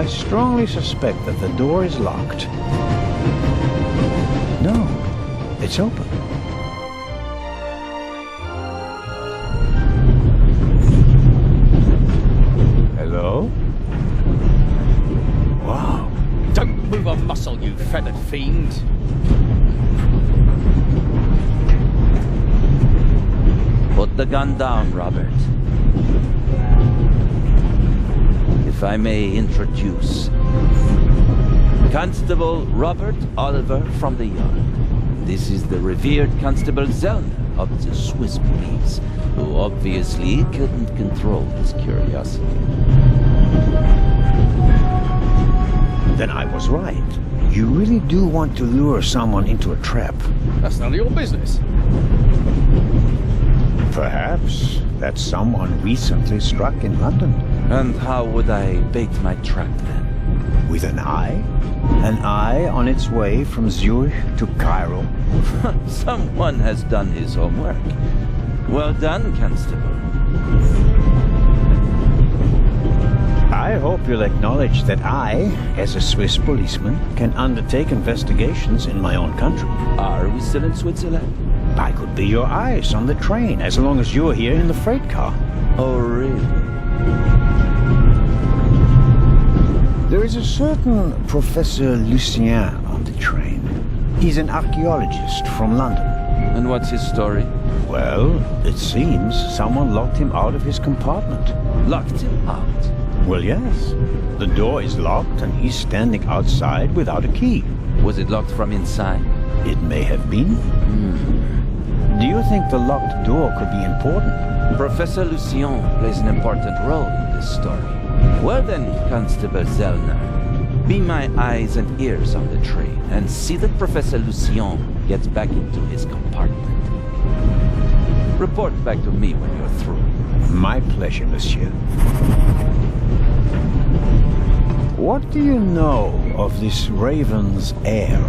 I strongly suspect that the door is locked. No, it's open. Hello? Wow. Don't move a muscle, you feathered fiend. Put the gun down, Robert. If I may introduce Constable Robert Oliver from the yard. This is the revered Constable Zellner of the Swiss police, who obviously couldn't control his curiosity. Then I was right. You really do want to lure someone into a trap. That's none of your business. Perhaps that someone recently struck in London. And how would I bait my trap then? With an eye? An eye on its way from Zurich to Cairo? Someone has done his homework. Well done, Constable. I hope you'll acknowledge that I, as a Swiss policeman, can undertake investigations in my own country. Are we still in Switzerland? I could be your eyes on the train as long as you're here in the freight car. Oh, really? There is a certain Professor Lucien on the train. He's an archaeologist from London. And what's his story? Well, it seems someone locked him out of his compartment. Locked him out? Well, yes. The door is locked and he's standing outside without a key. Was it locked from inside? It may have been. Do you think the locked door could be important? Professor Lucien plays an important role in this story. Well then, Constable Zellner, be my eyes and ears on the train and see that Professor Lucien gets back into his compartment. Report back to me when you're through. My pleasure, monsieur. What do you know of this Raven's heir?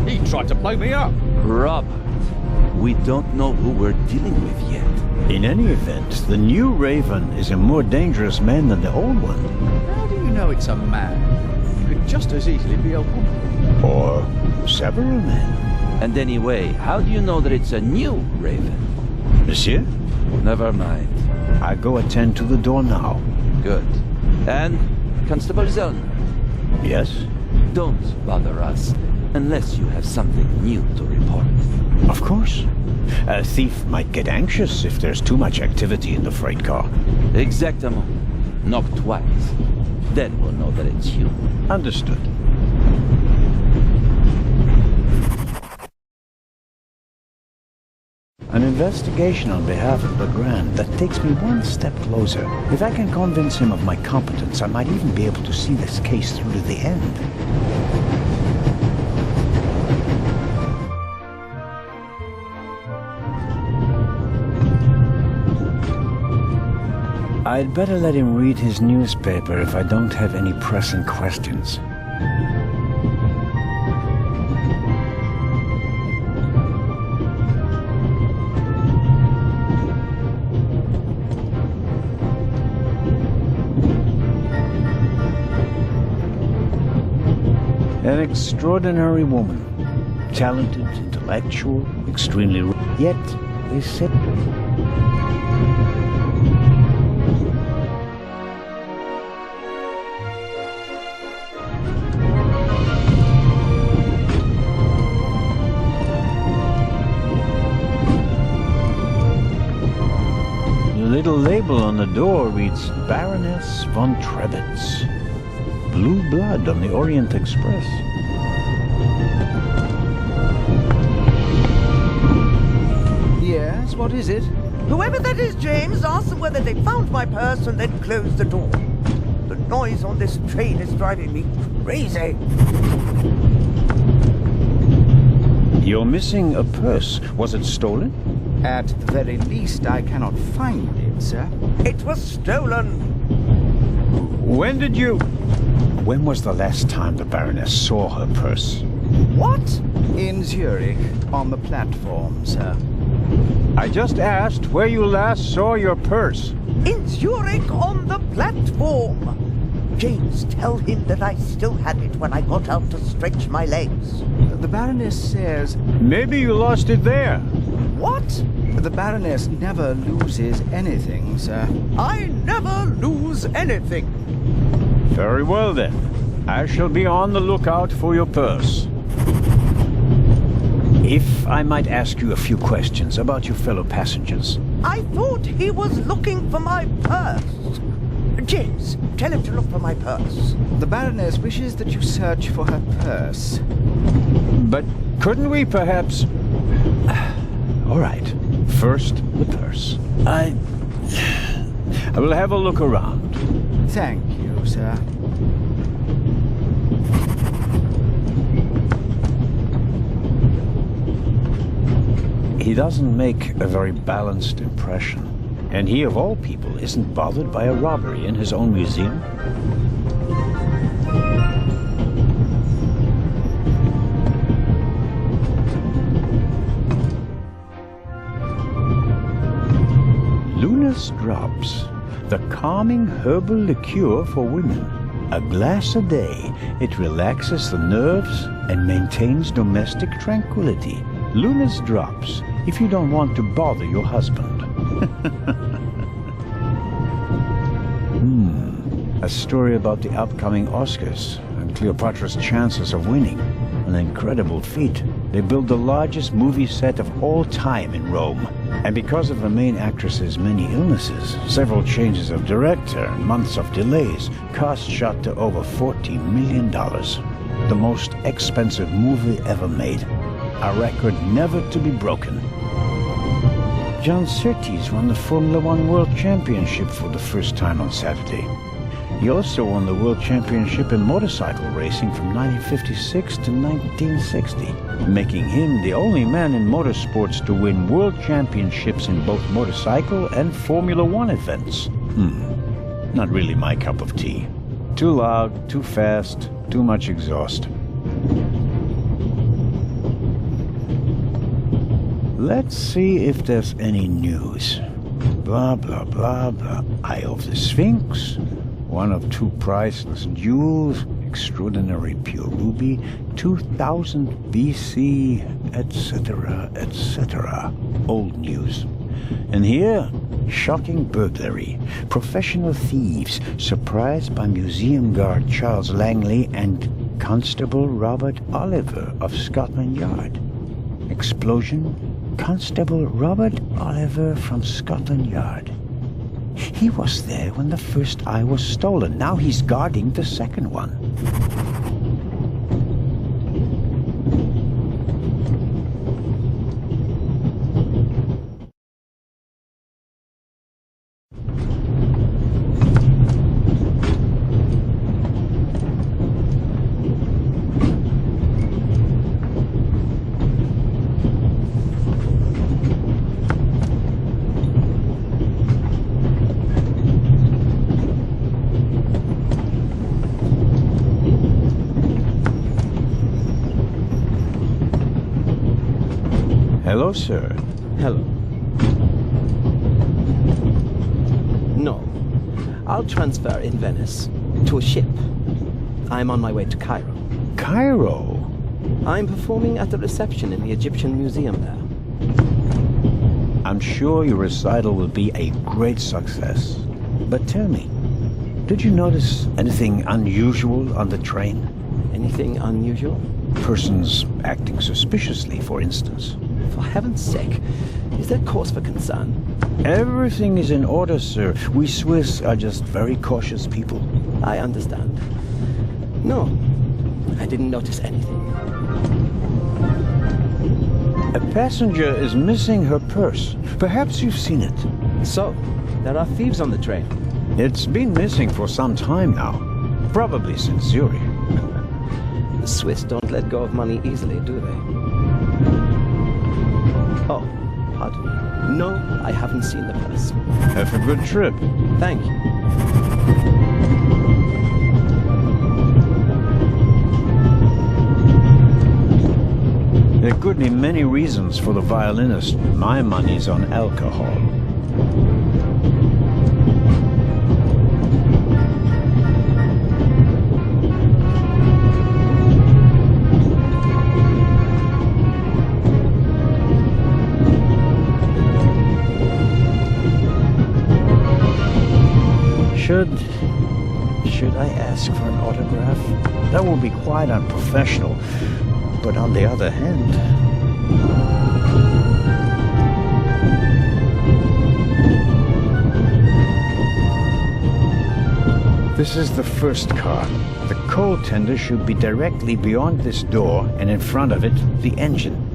He tried to blow me up. Robert, we don't know who we're dealing with yet. In any event, the new Raven is a more dangerous man than the old one. How do you know it's a man? It could just as easily be a woman. Or several men. And anyway, how do you know that it's a new Raven? Monsieur? Never mind. I go attend to the door now. Good. And, Constable Zellner? Yes? Don't bother us unless you have something new to report. Of course. A thief might get anxious if there's too much activity in the freight car. Exactement. Knock twice. Then we'll know that it's you. Understood. An investigation on behalf of Legrand that takes me one step closer. If I can convince him of my competence, I might even be able to see this case through to the end. I'd better let him read his newspaper if I don't have any pressing questions. An extraordinary woman. Talented, intellectual, extremely... Yet, they said... The little label on the door reads Baroness von Trebitz. Blue blood on the Orient Express. Yes, what is it? Whoever that is, James, ask them whether they found my purse and then closed the door. The noise on this train is driving me crazy. You're missing a purse. Was it stolen? At the very least, I cannot find it, sir. It was stolen. When did you... When was the last time the Baroness saw her purse? What? In Zurich, on the platform, sir. I just asked where you last saw your purse. In Zurich on the platform. James, tell him that I still had it when I got out to stretch my legs. The Baroness says... Maybe you lost it there. What? The Baroness never loses anything, sir. I never lose anything. Very well then. I shall be on the lookout for your purse. If I might ask you a few questions about your fellow passengers. I thought he was looking for my purse. James, tell him to look for my purse. The Baroness wishes that you search for her purse. But couldn't we perhaps... All right. First, the purse. I will have a look around. Thank you, sir. He doesn't make a very balanced impression. And he, of all people, isn't bothered by a robbery in his own museum. Luna's Drops, the calming herbal liqueur for women. A glass a day, it relaxes the nerves and maintains domestic tranquility. Luna's Drops, if you don't want to bother your husband. A story about the upcoming Oscars and Cleopatra's chances of winning. An incredible feat. They built the largest movie set of all time in Rome. And because of the main actress's many illnesses, several changes of director, and months of delays, cost shot to over $40 million. The most expensive movie ever made. A record never to be broken. John Surtees won the Formula One World Championship for the first time on Saturday. He also won the World Championship in motorcycle racing from 1956 to 1960, making him the only man in motorsports to win World Championships in both motorcycle and Formula One events. Not really my cup of tea. Too loud, too fast, too much exhaust. Let's see if there's any news. Blah, blah, blah, blah. Eye of the Sphinx. One of two priceless jewels. Extraordinary pure ruby. 2000 BC, etc., etc. Old news. And here, shocking burglary. Professional thieves surprised by museum guard Charles Langley and Constable Robert Oliver of Scotland Yard. Explosion. Constable Robert Oliver from Scotland Yard. He was there when the first eye was stolen. Now he's guarding the second one. Hello, sir. Hello. No. I'll transfer in Venice to a ship. I'm on my way to Cairo. Cairo? I'm performing at the reception in the Egyptian Museum there. I'm sure your recital will be a great success. But tell me, did you notice anything unusual on the train? Anything unusual? Persons acting suspiciously, for instance. For heaven's sake, is there cause for concern? Everything is in order, sir. We Swiss are just very cautious people. I understand. No, I didn't notice anything. A passenger is missing her purse. Perhaps you've seen it. So, there are thieves on the train. It's been missing for some time now. Probably since Zurich. The Swiss don't let go of money easily, do they? Oh, pardon me. No, I haven't seen the purse. Have a good trip. Thank you. There could be many reasons for the violinist. My money's on alcohol. Should I ask for an autograph? That will be quite unprofessional. But on the other hand... This is the first car. The coal tender should be directly beyond this door, and in front of it, the engine.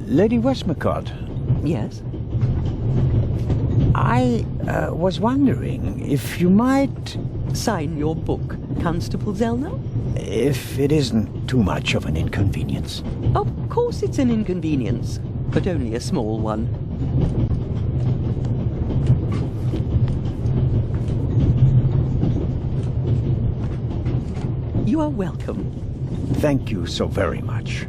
Lady Westmacott. Yes? I was wondering if you might... Sign your book, Constable Zellner? If it isn't too much of an inconvenience. Of course it's an inconvenience, but only a small one. You are welcome. Thank you so very much.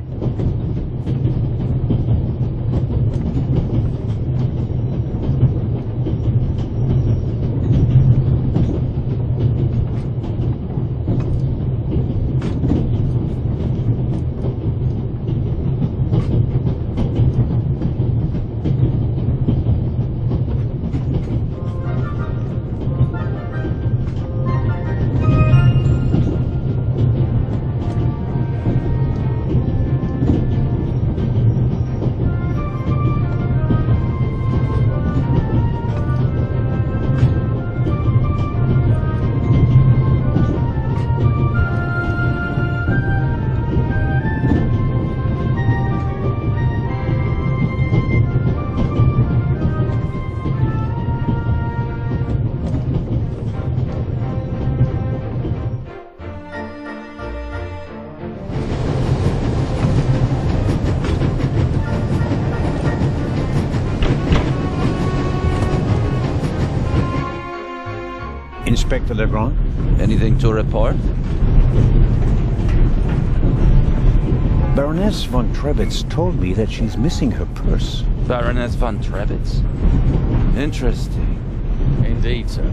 Inspector Legrand? Anything to report? Baroness von Trebitz told me that she's missing her purse. Baroness von Trebitz. Interesting. Indeed, sir.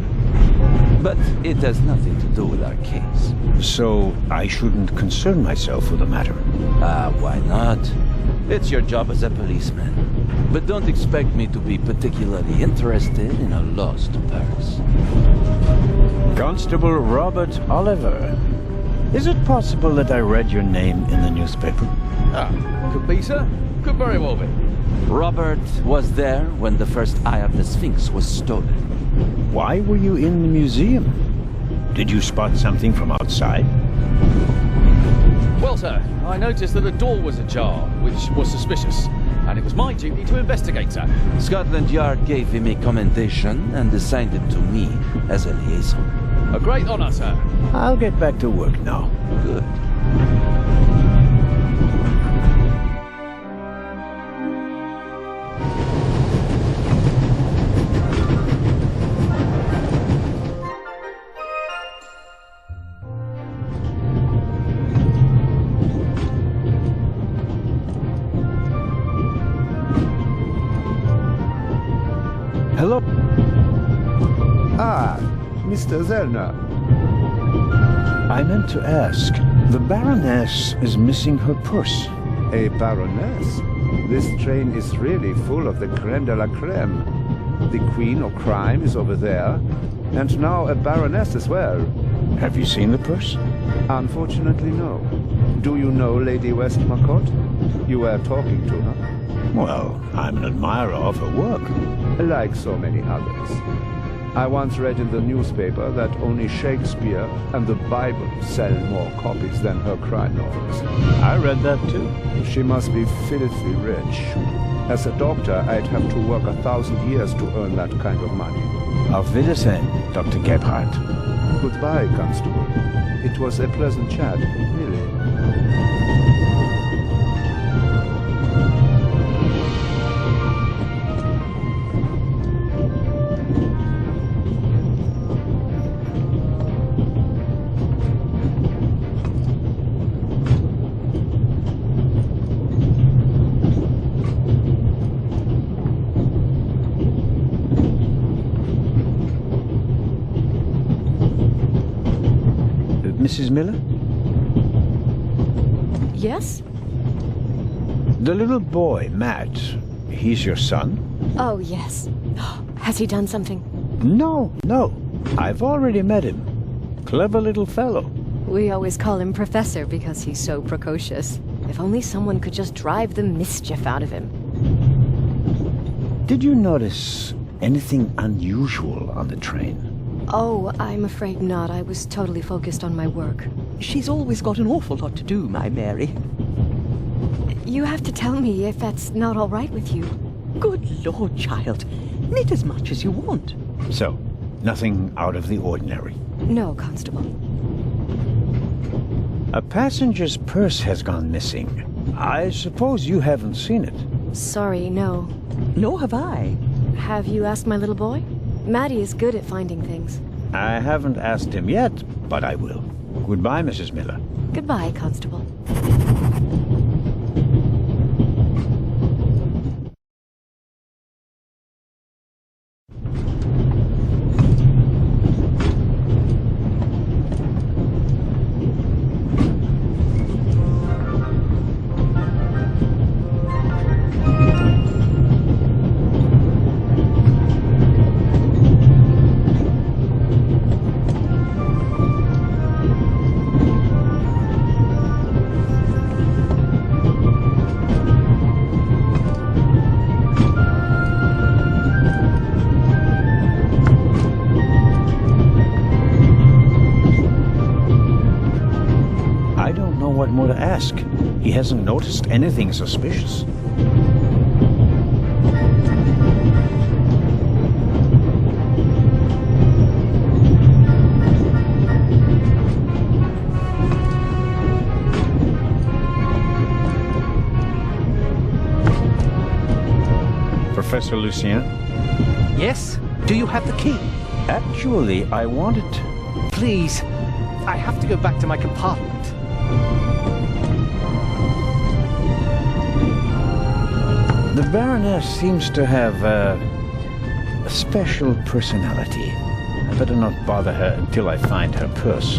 But it has nothing to do with our case. So I shouldn't concern myself with the matter. Why not? It's your job as a policeman. But don't expect me to be particularly interested in a lost purse. Constable Robert Oliver. Is it possible that I read your name in the newspaper? Could be, sir. Could very well be. Robert was there when the first eye of the Sphinx was stolen. Why were you in the museum? Did you spot something from outside? Well, sir, I noticed that a door was ajar, which was suspicious, and it was my duty to investigate, sir. Scotland Yard gave him a commendation and assigned it to me as a liaison. A great honor, sir. I'll get back to work now. Good. Hello? Ah, Mr. Zellner. I meant to ask. The Baroness is missing her purse. A baroness? This train is really full of the creme de la creme. The queen of crime is over there, and now a baroness as well. Have you seen the purse? Unfortunately, no. Do you know Lady Westmacott? You were talking to her. Well, I'm an admirer of her work. Like so many others. I once read in the newspaper that only Shakespeare and the Bible sell more copies than her crime novels. I read that too. She must be filthy rich. As a doctor, I'd have to work 1,000 years to earn that kind of money. Auf Wiedersehen, Dr. Gebhardt. Goodbye, Constable. It was a pleasant chat, really. Mrs. Miller? Yes? The little boy, Matt, he's your son? Oh, yes. Has he done something? No. I've already met him. Clever little fellow. We always call him Professor because he's so precocious. If only someone could just drive the mischief out of him. Did you notice anything unusual on the train? Oh, I'm afraid not. I was totally focused on my work. She's always got an awful lot to do, my Mary. You have to tell me if that's not all right with you. Good Lord, child. Knit as much as you want. So, nothing out of the ordinary. No, Constable. A passenger's purse has gone missing. I suppose you haven't seen it. Sorry, no. Nor have I. Have you asked my little boy? Maddie is good at finding things. I haven't asked him yet, but I will. Goodbye, Mrs. Miller. Goodbye, Constable. What more to ask? He hasn't noticed anything suspicious. Professor Lucien? Yes? Do you have the key? Actually, I want it. Please. I have to go back to my compartment. The Baroness seems to have a special personality. I better not bother her until I find her purse.